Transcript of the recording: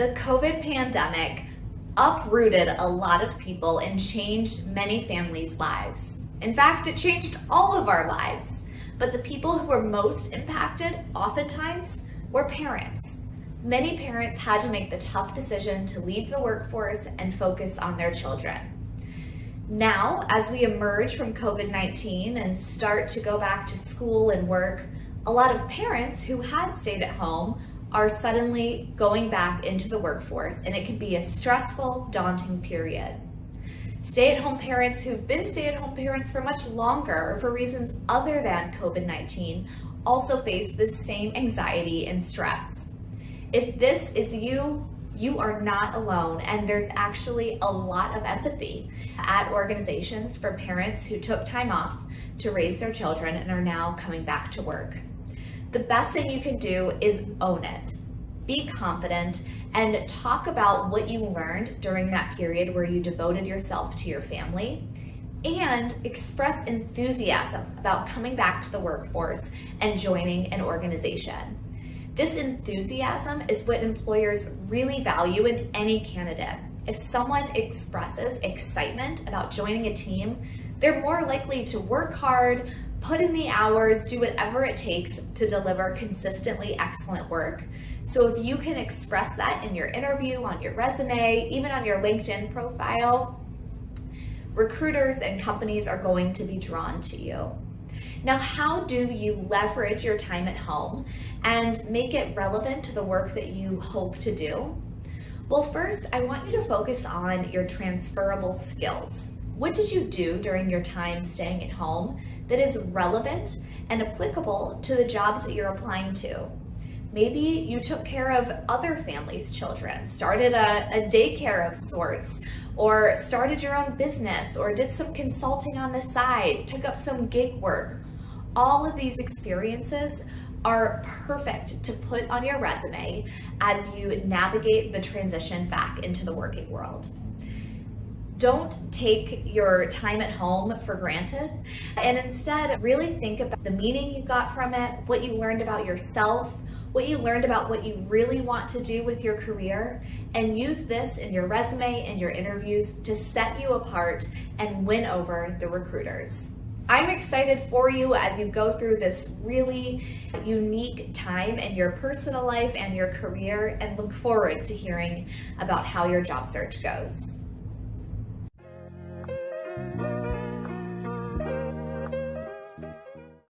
The COVID pandemic uprooted a lot of people and changed many families' lives. In fact, it changed all of our lives. But the people who were most impacted, oftentimes, were parents. Many parents had to make the tough decision to leave the workforce and focus on their children. Now, as we emerge from COVID-19 and start to go back to school and work, a lot of parents who had stayed at home are suddenly going back into the workforce, and it can be a stressful, daunting period. Stay-at-home parents who've been stay-at-home parents for much longer or for reasons other than COVID-19 also face this same anxiety and stress. If this is you, you are not alone, and there's actually a lot of empathy at organizations for parents who took time off to raise their children and are now coming back to work. The best thing you can do is own it. Be confident and talk about what you learned during that period where you devoted yourself to your family, and express enthusiasm about coming back to the workforce and joining an organization. This enthusiasm is what employers really value in any candidate. If someone expresses excitement about joining a team, they're more likely to work hard, put in the hours, do whatever it takes to deliver consistently excellent work. So if you can express that in your interview, on your resume, even on your LinkedIn profile, recruiters and companies are going to be drawn to you. Now, how do you leverage your time at home and make it relevant to the work that you hope to do? Well, first, I want you to focus on your transferable skills. What did you do during your time staying at home that is relevant and applicable to the jobs that you're applying to? Maybe you took care of other families' children, started a daycare of sorts, or started your own business, or did some consulting on the side, took up some gig work. All of these experiences are perfect to put on your resume as you navigate the transition back into the working world. Don't take your time at home for granted, and instead really think about the meaning you got from it, what you learned about yourself, what you learned about what you really want to do with your career, and use this in your resume and your interviews to set you apart and win over the recruiters. I'm excited for you as you go through this really unique time in your personal life and your career, and look forward to hearing about how your job search goes.